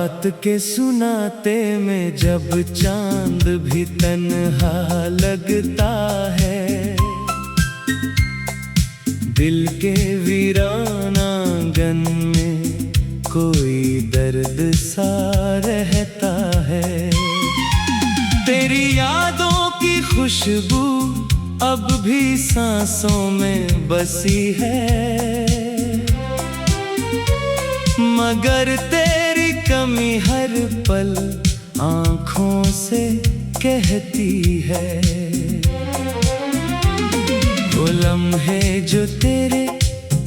रात के सुनाते में जब चांद भी तन्हा लगता है, दिल के वीरान आंगन में कोई दर्द सा रहता है। तेरी यादों की खुशबू अब भी सांसों में बसी है, मगर तेरी कमी हर पल आँखों से कहती है। वो लम्हे जो तेरे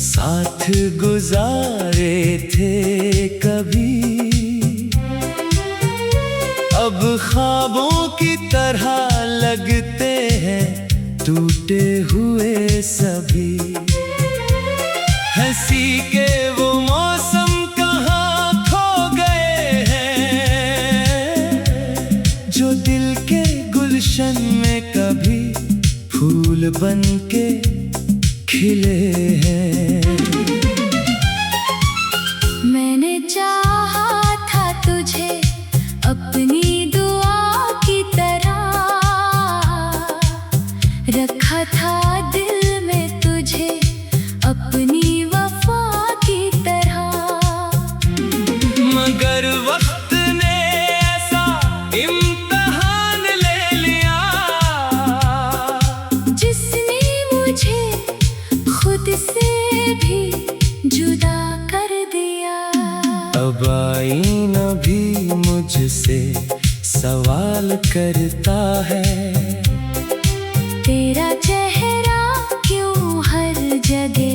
साथ गुजारे थे कभी, अब ख्वाबों की तरह लगते हैं टूटे हुए सभी। हंसी के वो मौसम कहाँ खो गए हैं, जो दिल के गुलशन में कभी फूल बन के खिले हैं। मैंने चाहा था तुझे अपनी दुआ की तरह, रखा था दिल में तुझे अपनी वफा की तरह, मगर वक्त ने ऐसा इम्तिहान ले लिया, जिसने मुझे खुद से भी जुदा कर दिया। अब आईना भी मुझसे सवाल करता है, तेरा चेहरा क्यों हर जगह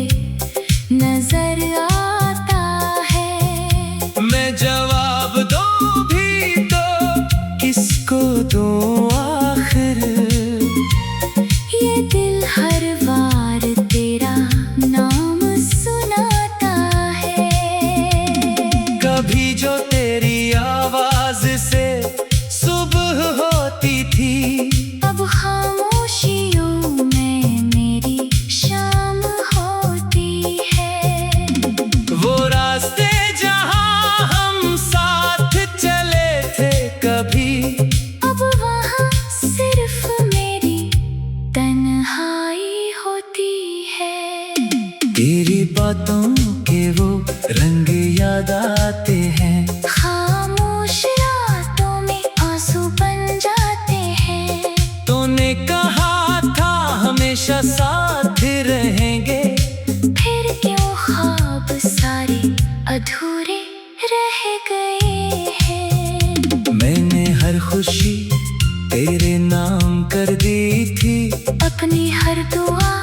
नजर आता है। मैं जवाब दूं भी तो किसको दूं आखिर, ये दिल हर बार तेरा नाम सुनाता है। कभी जो तेरी आवाज से सुबह होती थी, अब खामोशियों में मेरी शाम होती है। वो रास्ते जहां हम साथ चले थे कभी, अब वहाँ सिर्फ मेरी तन्हाई होती है। तेरी बातों के वो रंग याद आते हैं, खामोश रातों में आंसू बन जाते हैं। तूने कहा था हमेशा साथ रहेंगे, फिर क्यों ख्वाब सारे अधूरे रह गए हैं। मैंने हर खुशी तेरे नाम कर दी थी, अपनी हर दुआ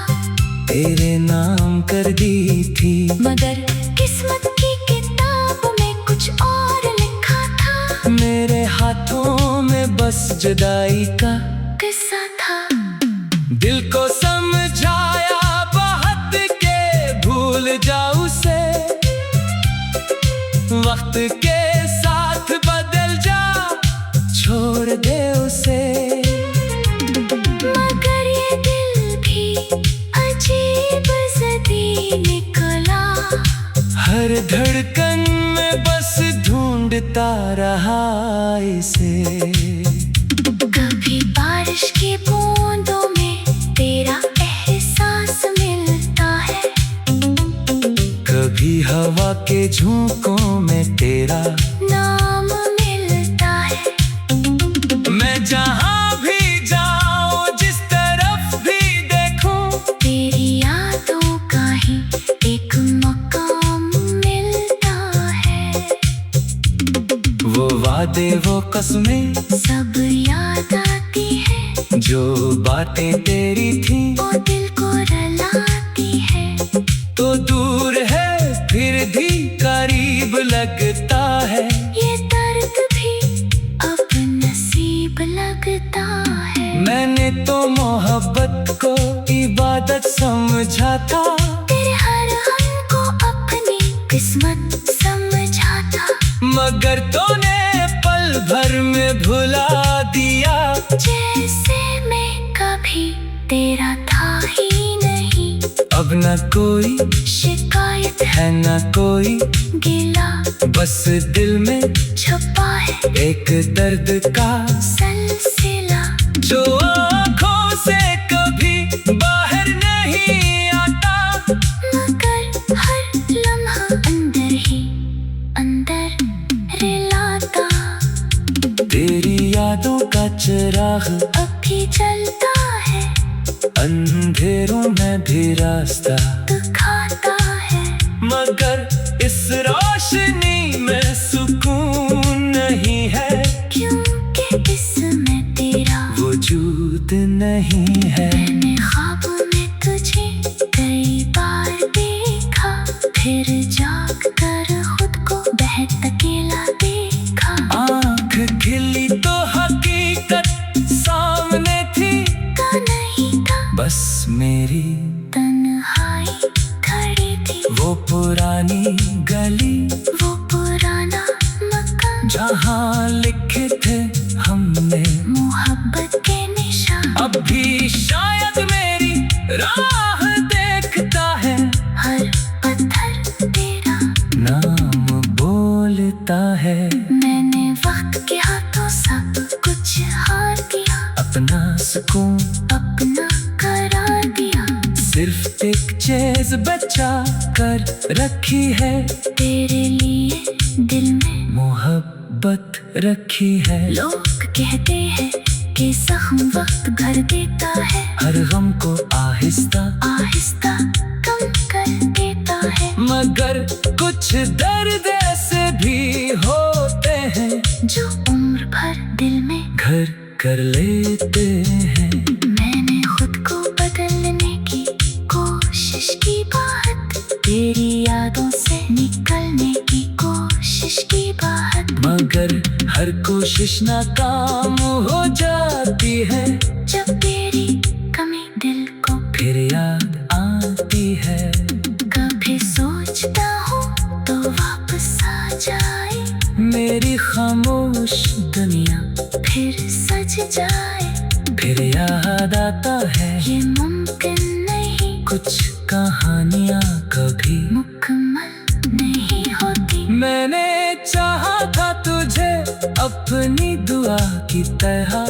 तेरे नाम कर दी थी, मगर किस्मत की किताब में कुछ और लिखा था। मेरे हाथों में बस जुदाई का किस्सा था। दिल को समझाया बहुत के भूल जाऊं से, वक्त के साथ बदल जा छोड़ दे उसे। मगर ये दिल भी अजीब ज़दी निकला, हर धड़कन में बस ढूंढता रहा इसे। कभी बारिश की बूंदों में तेरा एहसास मिलता है, कभी हवा के झोंकों में तेरा नाम मिलता है। मैं जहां भी जाऊं जिस तरफ भी देखूं, तेरी यादों का ही एक मकाम मिलता है। वो वादे वो कसमें सब याद आती है, जो बातें तेरी थी, वो दिल को रुलाती है। तो दूर है फिर भी करीब लगता है, ये दर्द भी अब नसीब लगता है। मैंने तो मोहब्बत को इबादत समझा था, तेरे हर हम को अपनी किस्मत समझा था, मगर तूने पल भर में भुला दिया। जैसे मैं कभी तेरा था ही नहीं। अब न कोई शिकायत है न कोई गिला, बस दिल में छुपा है एक दर्द का सिलसिला, जो आँखों से कभी बाहर नहीं आता, मगर हर लम्हा अंदर ही अंदर रिलाता। तेरी यादों का चिराग अब भी जलता है, अंधेरों में भी रास्ता दिखाता है, मगर इस रोशनी में सुकून नहीं है, क्योंकि इसमें तेरा वजूद नहीं है। मैंने ख्वाबों में तुझे कई बार देखा, फिर जाग कर खुद को बेहद अकेला देखा। आँख खिली तो हकीकत सामने थी, का नहीं था बस मेरी तन्हाई खड़ी थी, वो पुरानी गली वो पुराना मकान, जहाँ लिखे थे हमने मोहब्बत के निशान। अब भी शायद मेरी राह देखता है, हर पत्थर तेरा नाम बोलता है। मैंने वक्त के हाथों सब कुछ हार दिया, अपना सुकून अपना करार दिया, सिर्फ एक चीज बचा कर रखी है, तेरे लिए दिल में मोहब्बत रखी है। लोग कहते हैं कि जख्म वक्त भर देता है, हर गम को आहिस्ता आहिस्ता कम कर देता है, मगर कुछ दर्द ऐसे भी होते हैं जो उम्र भर दिल में घर कर लेते हैं। मैंने खुद को बदलने की कोशिश की बात, तेरी यादों से निकलने की कोशिश की बात, मगर हर कोशिश नाकाम हो जाती है, जब तेरी कमी दिल को फिर याद आती है। कभी सोचता हूँ तो वापस आ जाए, मेरी खामोश दुनिया फिर सज जाए, फिर याद आता है ये मुमकिन नहीं, कुछ कहानियाँ कभी मुकम्मल नहीं होती। मैंने चाहा था तुझे अपनी दुआ की तरह,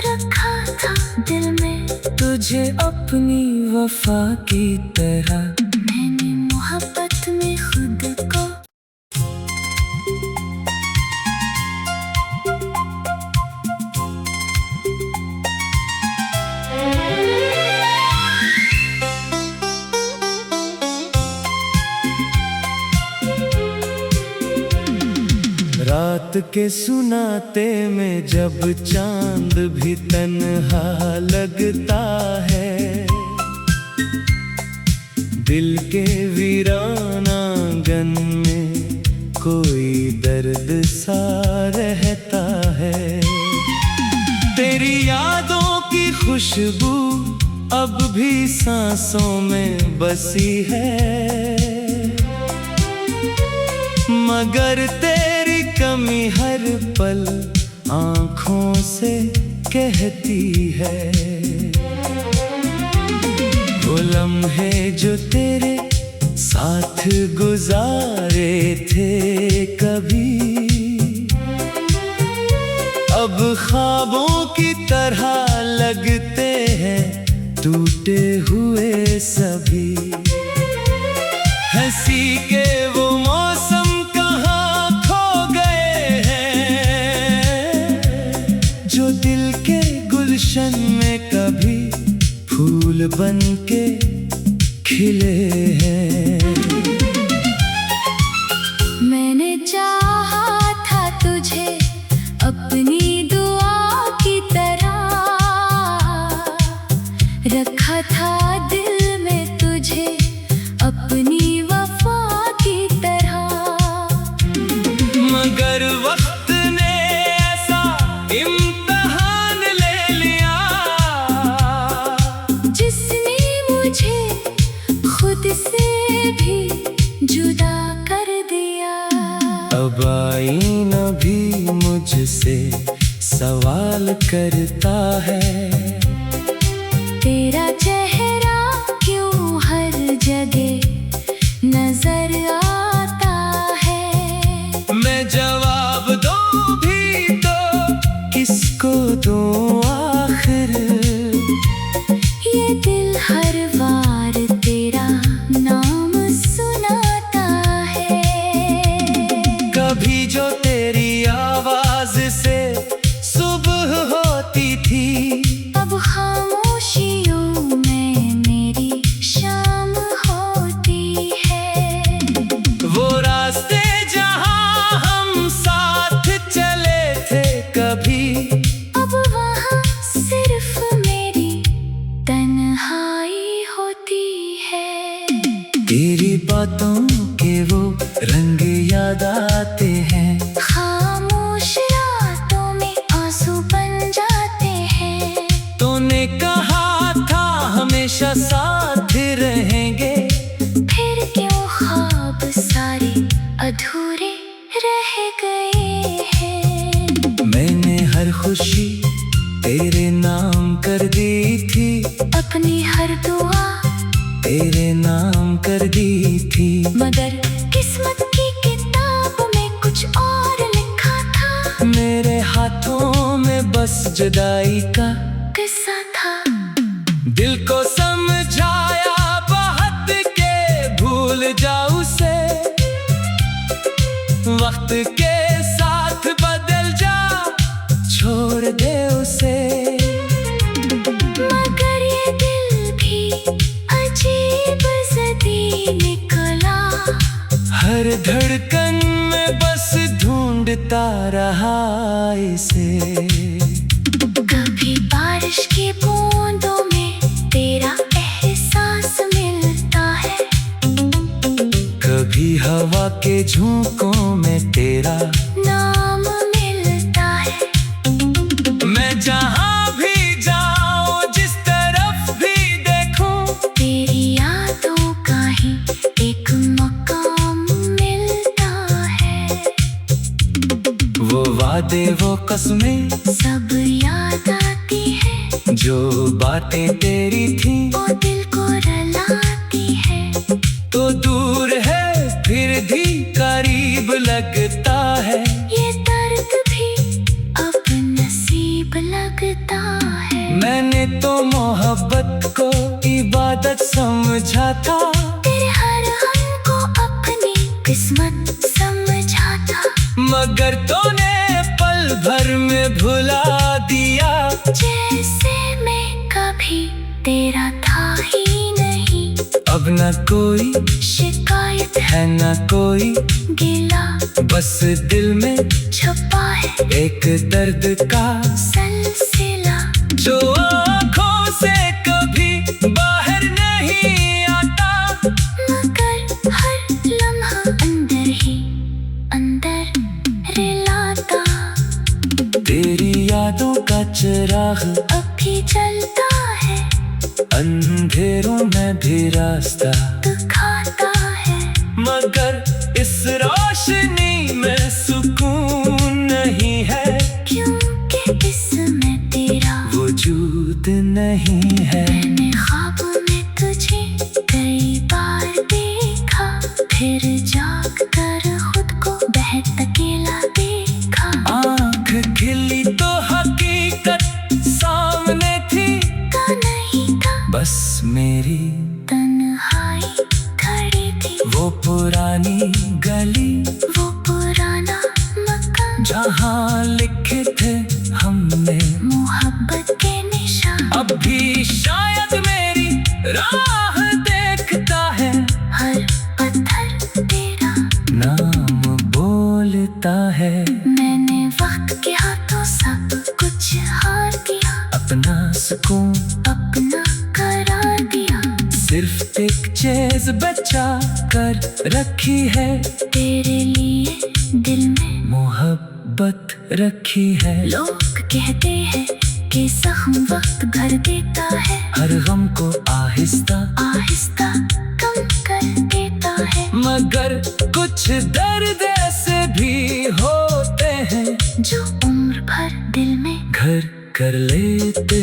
रखा था दिल में तुझे अपनी वफा की तरह, मैंने मोहब्बत में खुद को रात के सुनाते में जब चांद भी तन्हा लगता है, दिल के वीरान आंगन में कोई दर्द सा रहता है। तेरी यादों की खुशबू अब भी सांसों में बसी है, मगर तेरी कमी हर पल आँखों से कहती है। वो लम्हे जो तेरे साथ गुजारे थे कभी, अब ख्वाबों की तरह लगते हैं टूटे हुए सभी। हंसी के वो मौसम कहाँ खो गए हैं, जो दिल के गुलशन में कभी फूल बन के खिले हैं। मैंने चाहा था तुझे अपनी दुआ की तरह, रखा था दिल में तुझे अपनी वफा की तरह, मगर वक्त ने ऐसा इम्तिहान ले लिया, जिसने मुझे खुद से भी जुदा कर दिया। अब आईना भी मुझसे सवाल करता है, तेरा चेहरा क्यों हर जगह कभी जो तेरी आवाज से सुबह होती थी, अब खामोशियों में मेरी शाम होती है। वो रास्ते जहां हम साथ चले थे कभी, अब वहाँ सिर्फ मेरी तन्हाई होती है। तेरी बातों के वो रंग याद आते हैं, खामोश रातों में आंसू बन जाते हैं। तूने कहा था हमेशा साथ रहेंगे, फिर क्यों ख्वाब सारे अधूरे रह गए हैं। मैंने हर खुशी तेरे नाम कर दी थी, अपनी हर दुआ तेरे नाम कर दी थी, मगर किस्मत की किताब में कुछ और लिखा था। मेरे हाथों में बस जुदाई का किस्सा था। दिल को समझाया बहुत के भूल जा उसे, वक्त के साथ बदल जा, छोड़ दे उसे। मगर ये दिल भी अजीब ज़दी निकला, हर धड़कन में बस ढूंढता रहा इसे। कभी बारिश की बूंदों में तेरा एहसास मिलता है, कभी हवा के झोंकों में तेरा नाम मिलता है। मैं जहां भी जाऊं, जिस तरफ भी देखूं, तेरी यादों का ही एक मकाम मिलता है। वो वादे वो कसमें सब याद आती है, जो बातें तेरी थी, वो दिल को रुलाती है। तो दूर है फिर भी करीब लगता है, ये दर्द भी अब नसीब लगता है। मैंने तो मोहब्बत को इबादत समझा था, तेरे हर हम को अपनी किस्मत समझा था। मगर तूने पल भर में भुला दिया, जैसे मैं कभी तेरा था ही नहीं। अब न कोई शिकायत है न कोई गिला, बस दिल में छुपा है एक दर्द का सिलसिला, जो आँखों से कभी बाहर नहीं आता, मगर हर लम्हा अंदर ही अंदर रिलाता। तेरी यादों का चिराग अब भी जलता है, अंधेरों में भी रास्ता दिखाता है। मगर इस रोशनी में सुकून नहीं है, क्योंकि इसमें तेरा वजूद नहीं है। मैंने ख्वाब में तुझे कई बार देखा, फिर जाग कर खुद को बहत अकेला देखा। आँख खिली तो हकीकत सामने थी, का नहीं था बस मेरी तन्हाई खड़ी थी। वो पुरानी गली, वो पुराना मकान, जहाँ लिखे थे हमने मोहब्बत के निशान। अब भी शायद मेरी राह देखता है, हर पत्थर तेरा नाम बोलता है। मैंने वक्त के हाथों सब कुछ हार दिया, अपना सुकून अपना करार दिया। सिर्फ एक चीज बचा कर रखी है, तेरे लिए दिल में मोहब्बत रखी है। लोग कहते हैं कि जख्म वक्त भर देता है, हर गम को आहिस्ता आहिस्ता कम कर देता है। मगर कुछ दर्द ऐसे भी होते हैं, जो उम्र भर दिल में घर कर लेते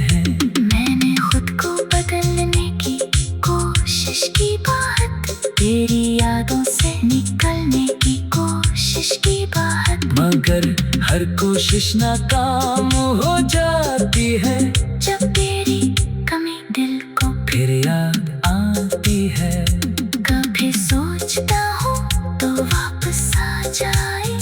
हैं। मैंने खुद को बदलने की कोशिश की, बात तेरी यादों से निकलने की कोशिश की बात, मगर हर कोशिश नाकाम हो जाती है। जब तेरी कमी दिल को फिर याद आती है, कभी सोचता हूँ तो वापस आ जाए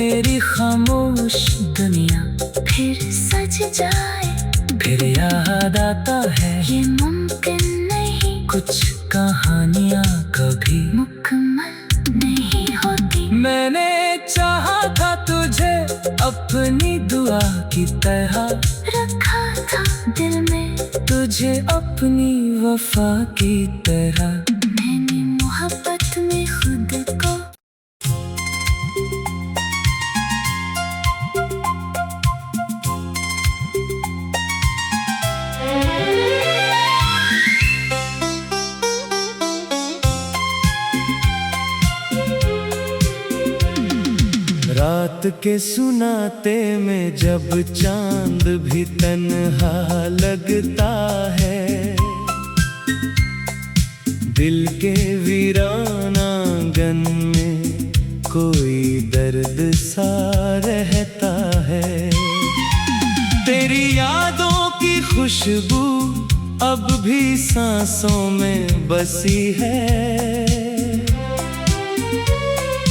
मेरी खामोश दुनिया फिर सज जाए। फिर याद आता है ये मुमकिन नहीं, कुछ कहानियाँ कभी मुकम्मल नहीं होती। मैंने चाहा था तुझे अपनी दुआ की तरह, रखा था दिल में तुझे अपनी वफा की तरह। मैंने मोहब्बत में खुद को रात के सुनाते में जब चांद भी तन्हा लगता है, दिल के वीरान आंगन में कोई दर्द सा रहता है। तेरी यादों की खुशबू अब भी सांसों में बसी है,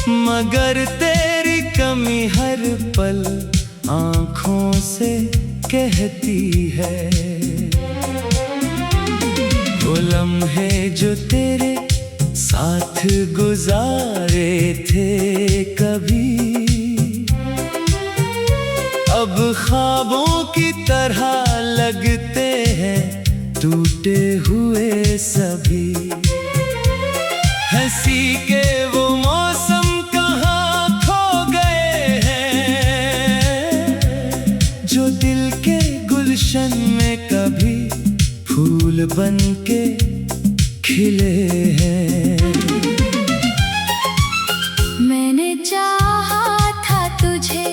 मगर तेरी कमी हर पल आँखों से कहती है। वो लम्हे जो तेरे साथ गुजारे थे कभी, अब ख्वाबों की तरह लगते हैं टूटे हुए सभी। हंसी के वो मौसम कहाँ खो गए हैं, जो दिल के गुलशन में कभी फूल बन के खिले हैं। मैंने चाहा था तुझे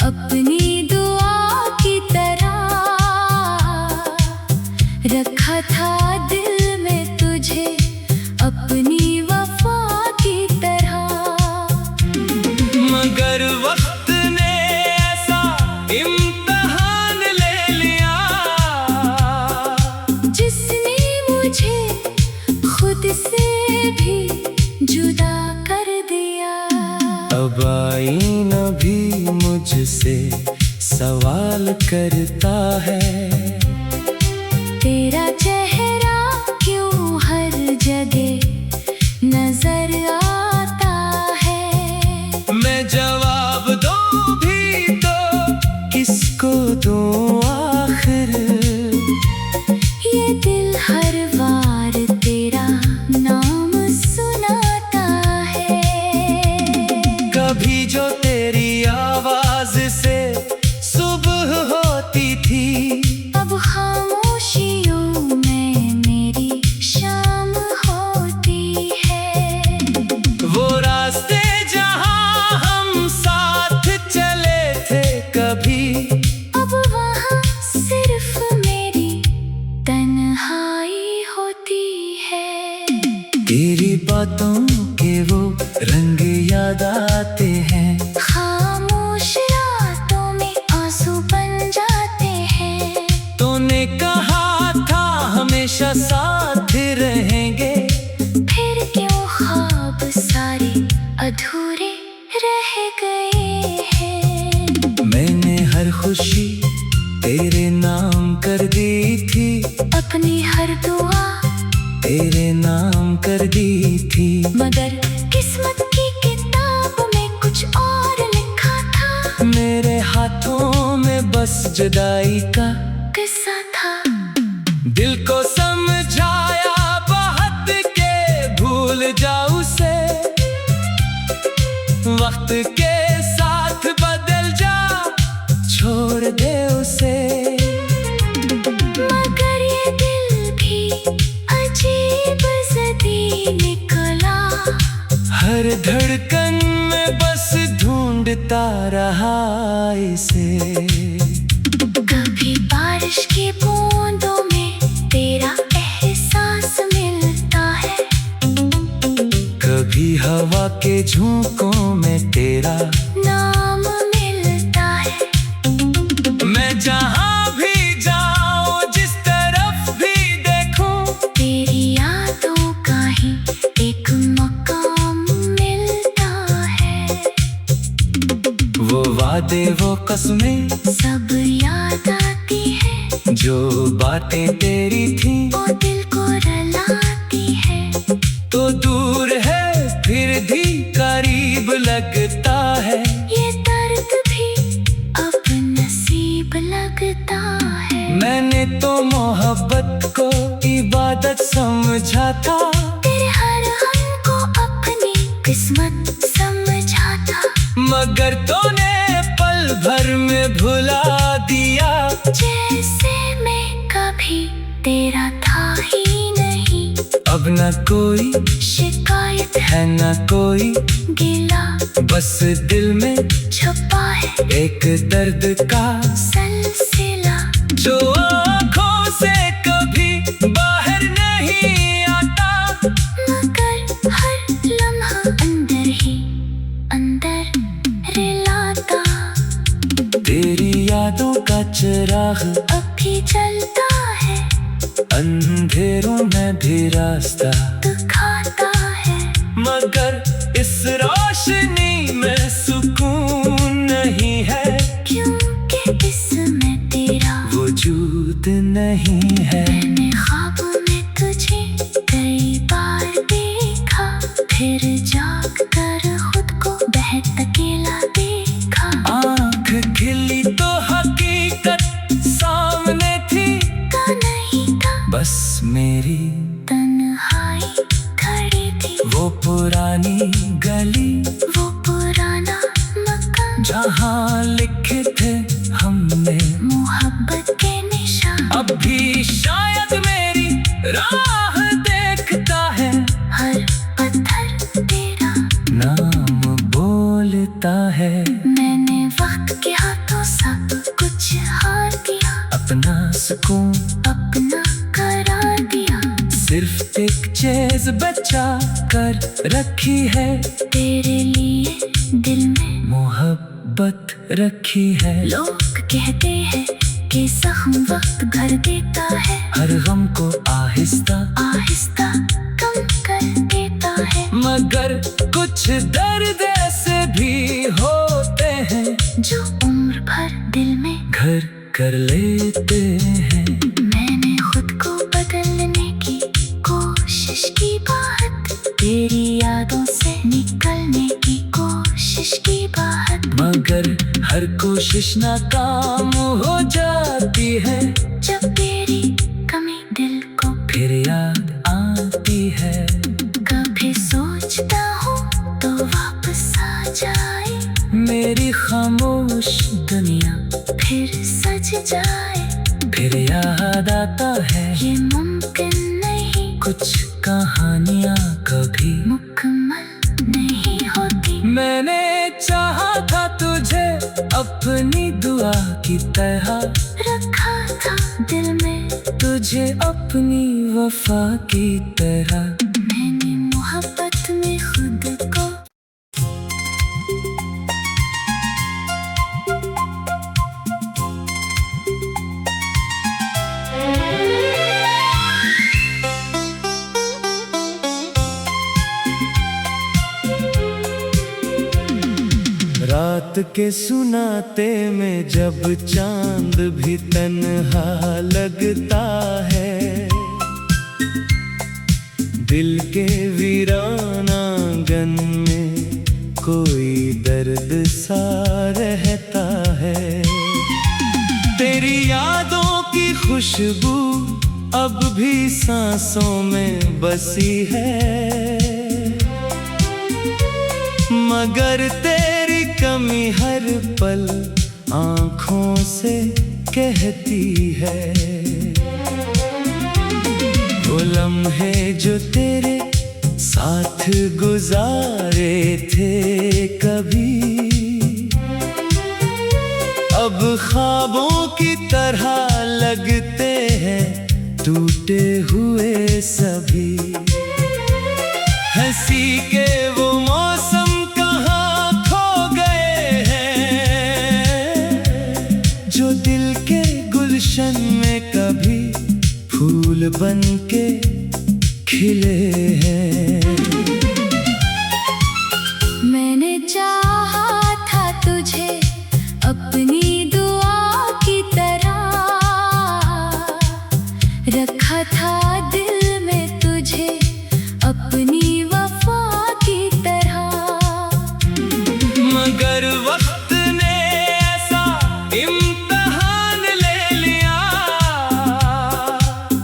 अपनी दुआ की तरह, रखा था दिल में तुझे अपनी वफा की तरह। मगर वक्त ने ऐसा इम्तिहान ले लिया, जिसने मुझे खुद से भी जुदा कर दिया। अब आईना भी मुझसे सवाल करता है, तेरा चेहरा क्यों हर जगह नजर आता है। मैं जवाब दूं भी तो किसको दूं आखिर, ये दिल हर बार तेरा नाम सुनाता है। कभी जो तेरी आवाज से सुबह होती थी, अब खामोशियों में मेरी शाम होती है। वो रास्ते जहां हम साथ चले थे कभी, अब वहाँ सिर्फ मेरी तन्हाई होती है। तेरी बातों के वो रंग याद आते हैं, खामोश रातों में आंसू बन जाते हैं। तूने कहा था हमेशा साथ रहेंगे, फिर क्यों ख्वाब सारे अधूरे रह गए हैं। मैंने हर खुशी तेरे नाम कर दी थी, अपनी हर दुआ तेरे नाम कर दी थी। मगर किस्मत की किताब में कुछ और लिखा था, मेरे हाथों में बस जुदाई का किस्सा था। दिल को समझाया बहुत के भूल जाऊं उसे, वक्त के साथ बदल जा छोड़ दे उसे। मगर ये दिल भी अजीब ज़दी निकला, हर धड़कन में बस ढूंढता रहा इसे। कभी बारिश की बूंदों में तेरा एहसास मिलता है, कभी हवा के झोंकों में तेरा नाम मिलता है। मैं जहां भी जाऊं, जिस तरफ भी देखूं, तेरी यादों का ही एक मकाम मिलता है। वो वादे वो कसमें सब याद आती है, जो बातें तेरी थी वो दिल को रुलाती है। तो दूर है फिर भी करीब लगता है, ये दर्द भी अब नसीब लगता है। मैंने तो मोहब्बत को इबादत समझा था, तेरे हर हम को अपनी किस्मत समझा था। मगर तूने पल भर में भुला दिया, जैसे मैं कभी तेरा था ही नहीं। अब न कोई शिकायत है न कोई गिला, बस दिल में छुपा है एक दर्द का सिलसिला, जो आँखों से कभी बाहर नहीं आता, मगर हर लम्हा अंदर ही अंदर रिलाता। तेरी यादों का चिराग अब भी जलता है, अंधेरों में भी रास्ता दिखाता है। मगर इस रोशनी में सुकून नहीं है, क्योंकि इसमें तेरा वजूद नहीं है। मैंने ख्वाब में तुझे कई बार देखा, फिर जाग कर खुद को बेहद अकेला देखा। आँख खिली तो हकीकत सामने थी, का नहीं था बस मेरी तन्हाई खड़ी थी। वो पुरानी गली वो पुराना मकान, जहाँ लिखे थे हमने मोहब्बत के निशान। अब भी शायद मेरी राह देखता है, हर पत्थर तेरा नाम बोलता है। मैंने वक्त के हाथों सब कुछ हार दिया, अपना सुकून अपना करार दिया। सिर्फ एक चीज बचा कर रखी है, तेरे लिए दिल में मोहब्बत रखी है। लोग कहते हैं कि जख्म वक्त भर देता है, हर गम को आहिस्ता आहिस्ता कम कर देता है। मगर कुछ दर्द ऐसे भी होते हैं, जो उम्र भर दिल में घर कर लेते हैं। मैंने खुद को बदलने की कोशिश की बात, तेरी यादों से निकलने की कोशिश की बात। मगर हर कोशिश नाकाम हो जाती है, जब तेरी कमी दिल को फिर याद आती है। कभी सोचता हूँ तो वापस आ जाए, मेरी खामोश दुनिया फिर सज जाए। फिर याद आता है, ये मुमकिन नहीं, कुछ कहानियाँ कभी मुकम्मल नहीं होती। मैंने चाहा था तुझे अपनी दुआ की तरह, रखा था दिल में तुझे अपनी वफा की तरह। मैंने मोहब्बत में खुद को रात के सुनाते में जब चांद भी तन्हा लगता है, दिल के वीरान आंगन में कोई दर्द सा रहता है। तेरी यादों की खुशबू अब भी सांसों में बसी है, मगर तेरी कमी हर पल आँखों से कहती है। वो लम्हे जो तेरे साथ गुजारे थे कभी, अब ख्वाबों की तरह लगते हैं टूटे हुए सभी। हंसी के वो मौसम कहाँ खो गए हैं, जो दिल के गुलशन में कभी फूल बन के खिले हैं। मैंने चाहा था तुझे मगर वक्त ने ऐसा इम्तिहान ले लिया,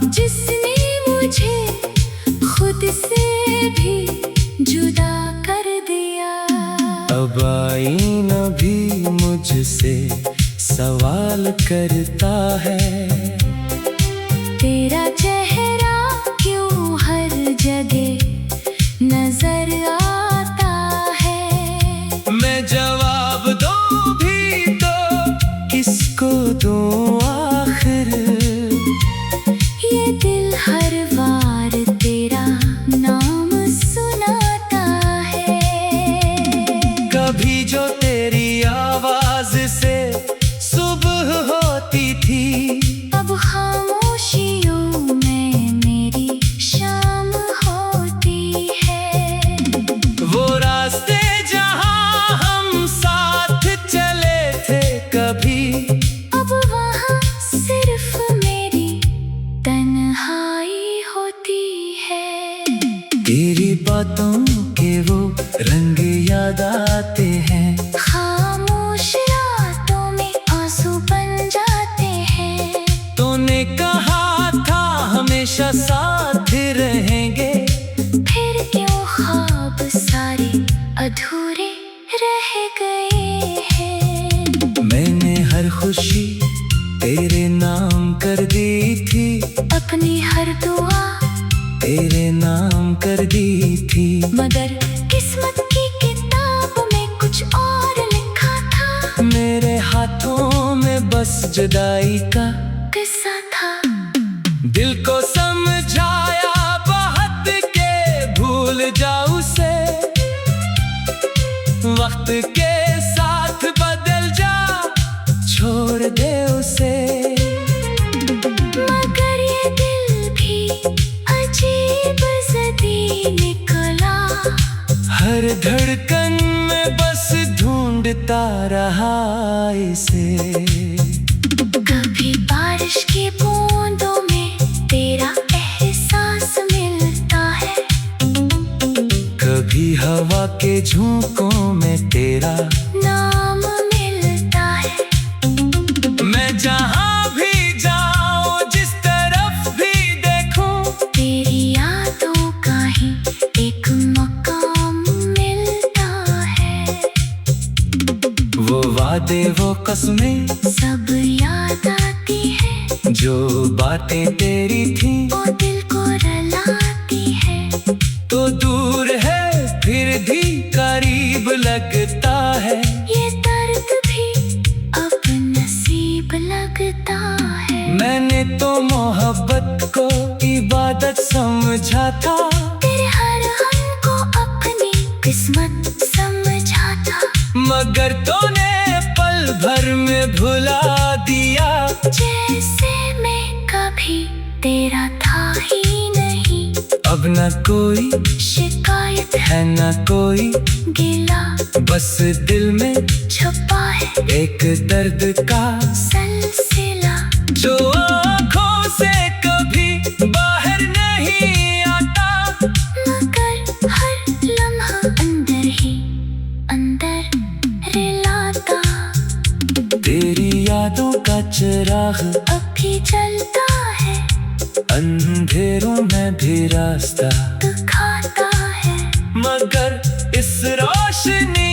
जिसने मुझे खुद से भी जुदा कर दिया। अब आईना भी मुझसे सवाल करता है, तेरा चेहरा क्यों हर जगह नजर आता है। मैं जवाब दूं भी तो किसको दूं आखिर, ये दिल हर बार तेरा नाम सुनाता है। कभी जो तेरी आवाज से सुबह होती थी, अब खामोशियों में मेरी शाम होती है। वो रास्ते जहां हम साथ चले थे कभी, अब वहाँ सिर्फ मेरी तन्हाई होती है। तेरी बातों के वो रंग याद आते हैं, खामोश रातों में आंसू बन जाते हैं। तूने कहा था हमेशा साथ रहेंगे, फिर क्यों ख्वाब सारे अधूरे रह गए हैं। मैंने हर खुशी तेरे नाम कर दी थी, अपनी हर दुआ तेरे नाम कर दी थी, मगर किस्मत की किताब में कुछ और लिखा था। मेरे हाथों में बस जुदाई का किस्सा था। दिल को समझाया बहुत के भूल जाऊं से, वक्त के साथ बदल जा छोड़ दे उसे। मगर ये दिल भी अजीब ज़दी निकला, हर धड़कन में बस ढूंढता रहा इसे। कभी बारिश की बूंदों में तेरा एहसास मिलता है, कभी हवा के झोंकों में तेरा नाम मिलता है। मैं जहां भी जाऊं जिस तरफ भी देखूं, तेरी यादों का ही एक मकाम मिलता है। वो वादे वो कसमें सब याद आती है, जो बातें तेरी थी, वो दिल को रुलाती है। तो दूर है फिर भी करीब लगता है, ये दर्द भी अब नसीब लगता है। मैंने तो मोहब्बत को इबादत समझा था, तेरे हर हम को अपनी किस्मत समझा था। मगर तूने पल भर में भुला दिया, जैसे मैं कभी तेरा था ही नहीं। अब न कोई शिकायत है न कोई गिला, बस दिल में छुपा है एक दर्द का सिलसिला, जो आँखों से कभी बाहर नहीं आता, मगर हर लम्हा अंदर ही अंदर रिलाता। तेरी यादों का चिराग अब भी जलता है, अंधेरों में भी रास्ता, दिखाता है। मगर इस रोशनी